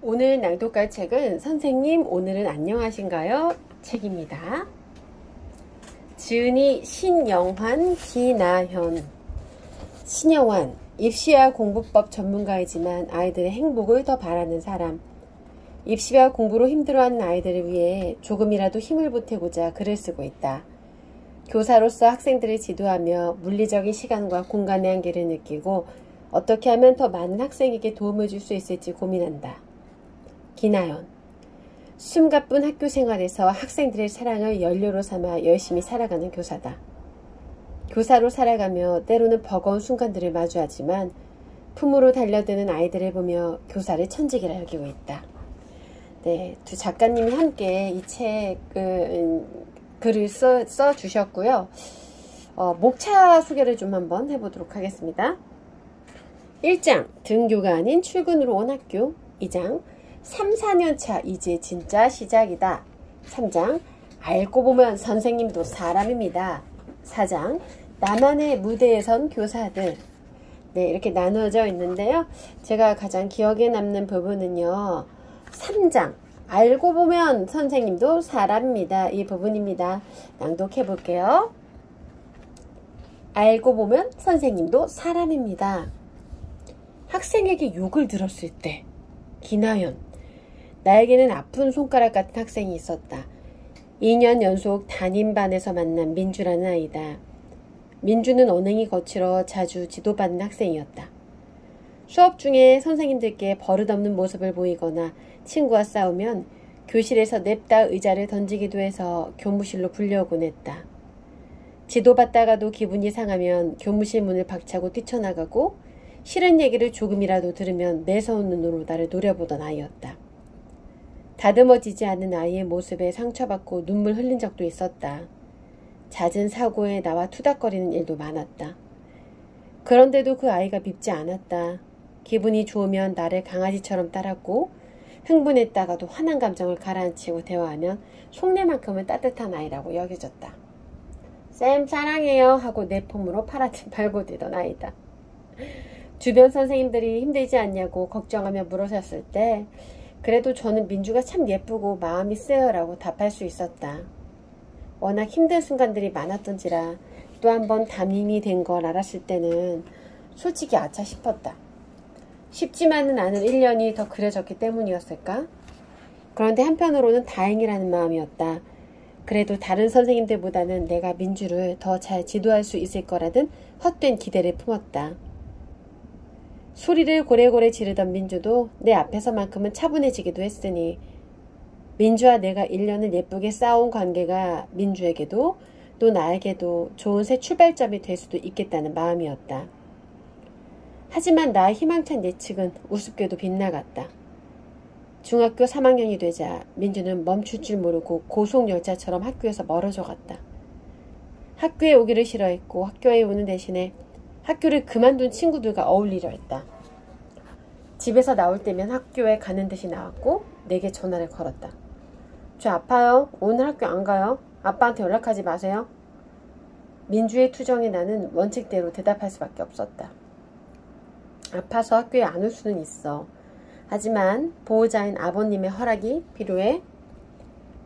오늘 낭독할 책은 선생님 오늘은 안녕하신가요? 책입니다. 지은이, 신영환, 기나현. 신영환, 입시와 공부법 전문가이지만 아이들의 행복을 더 바라는 사람. 입시와 공부로 힘들어하는 아이들을 위해 조금이라도 힘을 보태고자 글을 쓰고 있다. 교사로서 학생들을 지도하며 물리적인 시간과 공간의 한계를 느끼고 어떻게 하면 더 많은 학생에게 도움을 줄 수 있을지 고민한다. 기나연, 숨가쁜 학교 생활에서 학생들의 사랑을 연료로 삼아 열심히 살아가는 교사다. 교사로 살아가며 때로는 버거운 순간들을 마주하지만 품으로 달려드는 아이들을 보며 교사를 천직이라 여기고 있다. 네, 두 작가님이 함께 이 글을 써주셨고요. 목차 소개를 좀 한번 해보도록 하겠습니다. 1장, 등교가 아닌 출근으로 온 학교. 2장, 3, 4년차 이제 진짜 시작이다. 3장, 알고 보면 선생님도 사람입니다. 4장, 나만의 무대에 선 교사들. 네, 이렇게 나누어져 있는데요. 제가 가장 기억에 남는 부분은요. 3장, 알고 보면 선생님도 사람입니다. 이 부분입니다. 낭독해 볼게요. 알고 보면 선생님도 사람입니다. 학생에게 욕을 들었을 때, 기나연, 나에게는 아픈 손가락 같은 학생이 있었다. 2년 연속 담임반에서 만난 민주라는 아이다. 민주는 언행이 거칠어 자주 지도받는 학생이었다. 수업 중에 선생님들께 버릇없는 모습을 보이거나 친구와 싸우면 교실에서 냅다 의자를 던지기도 해서 교무실로 불려오곤 했다. 지도받다가도 기분이 상하면 교무실 문을 박차고 뛰쳐나가고 싫은 얘기를 조금이라도 들으면 매서운 눈으로 나를 노려보던 아이였다. 다듬어지지 않는 아이의 모습에 상처받고 눈물 흘린 적도 있었다. 잦은 사고에 나와 투닥거리는 일도 많았다. 그런데도 그 아이가 밉지 않았다. 기분이 좋으면 나를 강아지처럼 따랐고 흥분했다가도 화난 감정을 가라앉히고 대화하면 속내만큼은 따뜻한 아이라고 여겨졌다. 쌤 사랑해요 하고 내 폼으로 팔고들던 아이다. 주변 선생님들이 힘들지 않냐고 걱정하며 물어셨을 때 그래도 저는 민주가 참 예쁘고 마음이 쓰여라고 답할 수 있었다. 워낙 힘든 순간들이 많았던지라 또 한 번 담임이 된 걸 알았을 때는 솔직히 아차 싶었다. 쉽지만은 않은 1년이 더 그려졌기 때문이었을까? 그런데 한편으로는 다행이라는 마음이었다. 그래도 다른 선생님들보다는 내가 민주를 더 잘 지도할 수 있을 거라는 헛된 기대를 품었다. 소리를 고래고래 지르던 민주도 내 앞에서만큼은 차분해지기도 했으니 민주와 내가 1년을 예쁘게 쌓아온 관계가 민주에게도 또 나에게도 좋은 새 출발점이 될 수도 있겠다는 마음이었다. 하지만 나의 희망찬 예측은 우습게도 빗나갔다. 중학교 3학년이 되자 민주는 멈출 줄 모르고 고속열차처럼 학교에서 멀어져 갔다. 학교에 오기를 싫어했고 학교에 오는 대신에 학교를 그만둔 친구들과 어울리려 했다. 집에서 나올 때면 학교에 가는 듯이 나왔고 내게 전화를 걸었다. 저 아파요. 오늘 학교 안 가요. 아빠한테 연락하지 마세요. 민주의 투정에 나는 원칙대로 대답할 수밖에 없었다. 아파서 학교에 안 올 수는 있어. 하지만 보호자인 아버님의 허락이 필요해.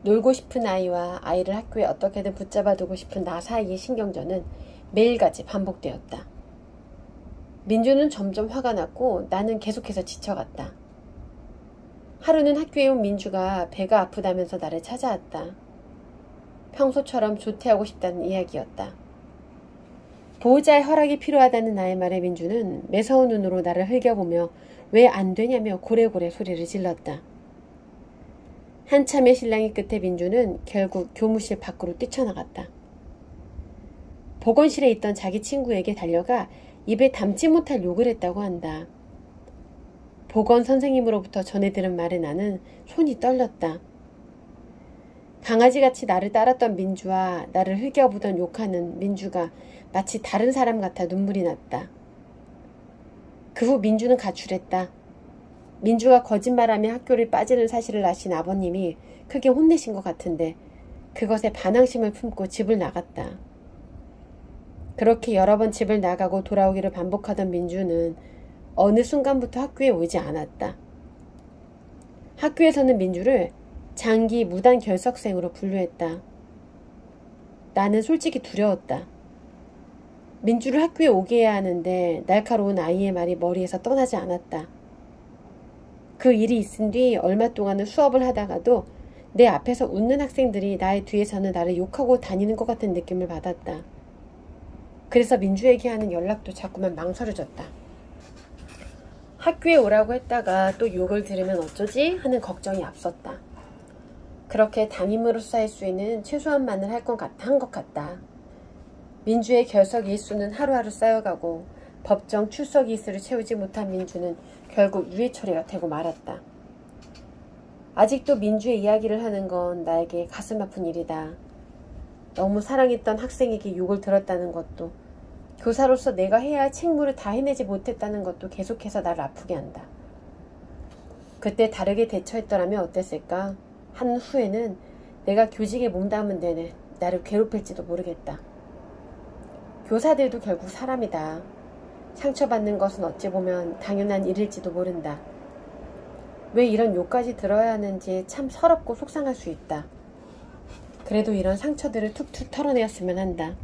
놀고 싶은 아이와 아이를 학교에 어떻게든 붙잡아두고 싶은 나 사이의 신경전은 매일같이 반복되었다. 민주는 점점 화가 났고 나는 계속해서 지쳐갔다. 하루는 학교에 온 민주가 배가 아프다면서 나를 찾아왔다. 평소처럼 조퇴하고 싶다는 이야기였다. 보호자의 허락이 필요하다는 나의 말에 민주는 매서운 눈으로 나를 흘겨보며 왜 안 되냐며 고래고래 소리를 질렀다. 한참의 실랑이 끝에 민주는 결국 교무실 밖으로 뛰쳐나갔다. 보건실에 있던 자기 친구에게 달려가 입에 담지 못할 욕을 했다고 한다. 보건 선생님으로부터 전해 들은 말에 나는 손이 떨렸다. 강아지같이 나를 따랐던 민주와 나를 흘겨보던 욕하는 민주가 마치 다른 사람 같아 눈물이 났다. 그 후 민주는 가출했다. 민주가 거짓말하며 학교를 빠지는 사실을 아신 아버님이 크게 혼내신 것 같은데 그것에 반항심을 품고 집을 나갔다. 그렇게 여러 번 집을 나가고 돌아오기를 반복하던 민주는 어느 순간부터 학교에 오지 않았다. 학교에서는 민주를 장기 무단 결석생으로 분류했다. 나는 솔직히 두려웠다. 민주를 학교에 오게 해야 하는데 날카로운 아이의 말이 머리에서 떠나지 않았다. 그 일이 있은 뒤 얼마 동안은 수업을 하다가도 내 앞에서 웃는 학생들이 나의 뒤에서는 나를 욕하고 다니는 것 같은 느낌을 받았다. 그래서 민주에게 하는 연락도 자꾸만 망설여졌다. 학교에 오라고 했다가 또 욕을 들으면 어쩌지 하는 걱정이 앞섰다. 그렇게 담임으로서 할 수 있는 최소한만을 한 것 같다. 민주의 결석 일수는 하루하루 쌓여가고 법정 출석 일수를 채우지 못한 민주는 결국 유해 처리가 되고 말았다. 아직도 민주의 이야기를 하는 건 나에게 가슴 아픈 일이다. 너무 사랑했던 학생에게 욕을 들었다는 것도, 교사로서 내가 해야 할 책무를 다 해내지 못했다는 것도 계속해서 나를 아프게 한다. 그때 다르게 대처했더라면 어땠을까? 한 후에는 내가 교직에 몸담은 데는 나를 괴롭힐지도 모르겠다. 교사들도 결국 사람이다. 상처받는 것은 어찌 보면 당연한 일일지도 모른다. 왜 이런 욕까지 들어야 하는지 참 서럽고 속상할 수 있다. 그래도 이런 상처들을 툭툭 털어내었으면 한다.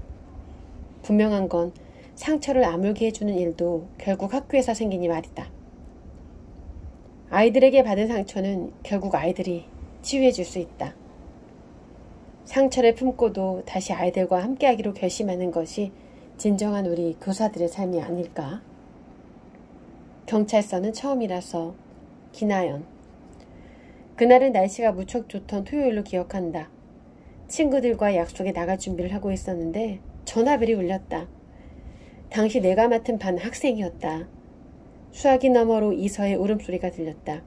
분명한 건 상처를 아물게 해주는 일도 결국 학교에서 생기니 말이다. 아이들에게 받은 상처는 결국 아이들이 치유해 줄 수 있다. 상처를 품고도 다시 아이들과 함께하기로 결심하는 것이 진정한 우리 교사들의 삶이 아닐까? 경찰서는 처음이라서. 기나연. 그날은 날씨가 무척 좋던 토요일로 기억한다. 친구들과 약속에 나갈 준비를 하고 있었는데 전화벨이 울렸다. 당시 내가 맡은 반 학생이었다. 수화기 너머로 이서의 울음소리가 들렸다.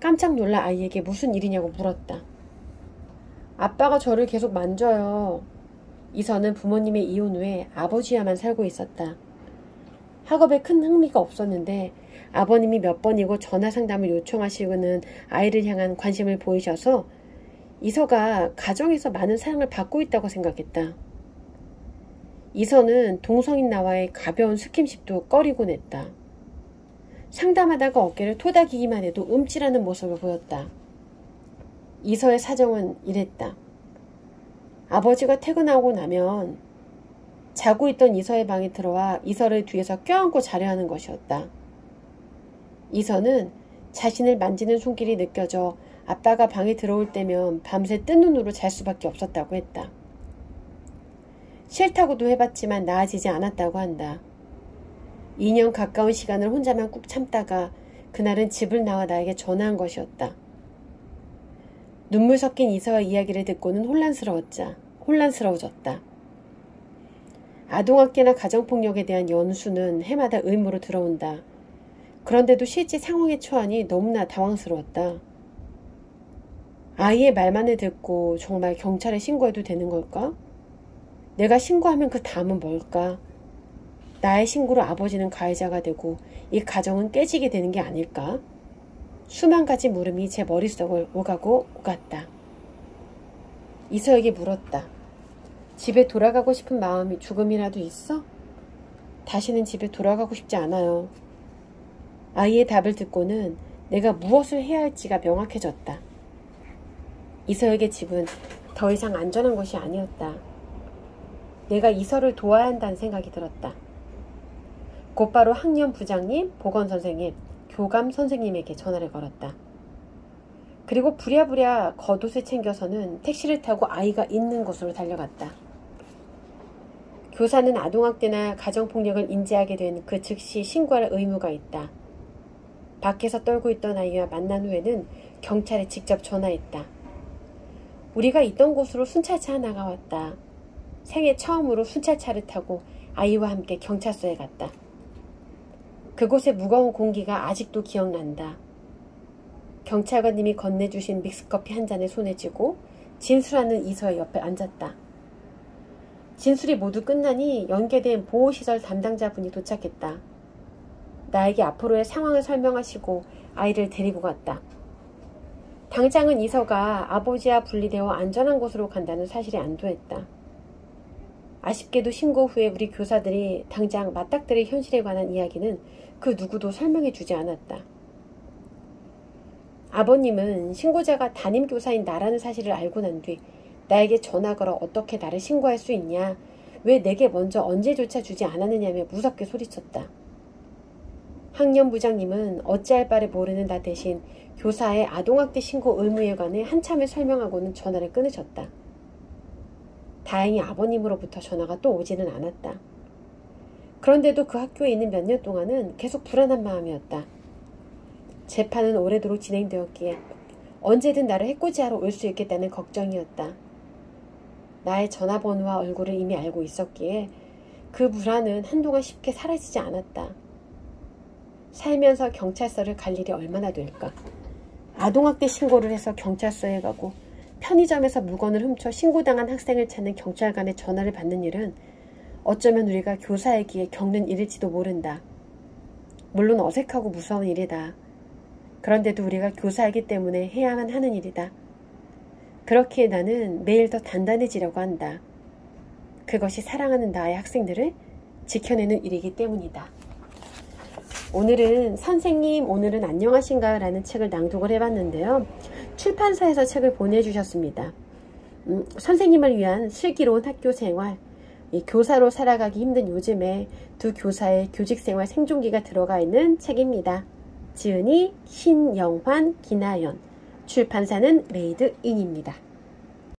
깜짝 놀라 아이에게 무슨 일이냐고 물었다. 아빠가 저를 계속 만져요. 이서는 부모님의 이혼 후에 아버지와만 살고 있었다. 학업에 큰 흥미가 없었는데 아버님이 몇 번이고 전화 상담을 요청하시고는 아이를 향한 관심을 보이셔서 이서가 가정에서 많은 사랑을 받고 있다고 생각했다. 이서는 동성인 나와의 가벼운 스킨십도 꺼리곤 했다. 상담하다가 어깨를 토닥이기만 해도 움찔하는 모습을 보였다. 이서의 사정은 이랬다. 아버지가 퇴근하고 나면 자고 있던 이서의 방에 들어와 이서를 뒤에서 껴안고 자려 하는 것이었다. 이서는 자신을 만지는 손길이 느껴져 아빠가 방에 들어올 때면 밤새 뜬 눈으로 잘 수밖에 없었다고 했다. 싫다고도 해봤지만 나아지지 않았다고 한다. 2년 가까운 시간을 혼자만 꾹 참다가 그날은 집을 나와 나에게 전화한 것이었다. 눈물 섞인 이서의 이야기를 듣고는 혼란스러워졌다. 아동학대나 가정폭력에 대한 연수는 해마다 의무로 들어온다. 그런데도 실제 상황에 처하니 너무나 당황스러웠다. 아이의 말만을 듣고 정말 경찰에 신고해도 되는 걸까? 내가 신고하면 그 다음은 뭘까? 나의 신고로 아버지는 가해자가 되고 이 가정은 깨지게 되는 게 아닐까? 수만 가지 물음이 제 머릿속을 오가고 오갔다. 이서에게 물었다. 집에 돌아가고 싶은 마음이 조금이라도 있어? 다시는 집에 돌아가고 싶지 않아요. 아이의 답을 듣고는 내가 무엇을 해야 할지가 명확해졌다. 이서에게 집은 더 이상 안전한 곳이 아니었다. 내가 이서를 도와야 한다는 생각이 들었다. 곧바로 학년 부장님, 보건선생님, 교감 선생님에게 전화를 걸었다. 그리고 부랴부랴 겉옷을 챙겨서는 택시를 타고 아이가 있는 곳으로 달려갔다. 교사는 아동학대나 가정폭력을 인지하게 된 그 즉시 신고할 의무가 있다. 밖에서 떨고 있던 아이와 만난 후에는 경찰에 직접 전화했다. 우리가 있던 곳으로 순찰차 하나가 왔다. 생애 처음으로 순찰차를 타고 아이와 함께 경찰서에 갔다. 그곳의 무거운 공기가 아직도 기억난다. 경찰관님이 건네주신 믹스커피 한 잔을 손에 쥐고 진술하는 이서의 옆에 앉았다. 진술이 모두 끝나니 연계된 보호시설 담당자분이 도착했다. 나에게 앞으로의 상황을 설명하시고 아이를 데리고 갔다. 당장은 이서가 아버지와 분리되어 안전한 곳으로 간다는 사실에 안도했다. 아쉽게도 신고 후에 우리 교사들이 당장 맞닥뜨릴 현실에 관한 이야기는 그 누구도 설명해 주지 않았다. 아버님은 신고자가 담임교사인 나라는 사실을 알고 난 뒤 나에게 전화 걸어 어떻게 나를 신고할 수 있냐, 왜 내게 먼저 언제조차 주지 않았느냐며 무섭게 소리쳤다. 학년부장님은 어찌할 바를 모르는 나 대신 교사의 아동학대 신고 의무에 관해 한참을 설명하고는 전화를 끊으셨다. 다행히 아버님으로부터 전화가 또 오지는 않았다. 그런데도 그 학교에 있는 몇 년 동안은 계속 불안한 마음이었다. 재판은 오래도록 진행되었기에 언제든 나를 해코지하러 올 수 있겠다는 걱정이었다. 나의 전화번호와 얼굴을 이미 알고 있었기에 그 불안은 한동안 쉽게 사라지지 않았다. 살면서 경찰서를 갈 일이 얼마나 될까? 아동학대 신고를 해서 경찰서에 가고 편의점에서 물건을 훔쳐 신고당한 학생을 찾는 경찰관의 전화를 받는 일은 어쩌면 우리가 교사이기에 겪는 일일지도 모른다. 물론 어색하고 무서운 일이다. 그런데도 우리가 교사이기 때문에 해야만 하는 일이다. 그렇기에 나는 매일 더 단단해지려고 한다. 그것이 사랑하는 나의 학생들을 지켜내는 일이기 때문이다. 오늘은 선생님 오늘은 안녕하신가요? 라는 책을 낭독을 해봤는데요. 출판사에서 책을 보내주셨습니다. 선생님을 위한 슬기로운 학교생활, 교사로 살아가기 힘든 요즘에 두 교사의 교직생활 생존기가 들어가 있는 책입니다. 지은이, 신영환, 김나연, 출판사는 메이드인입니다.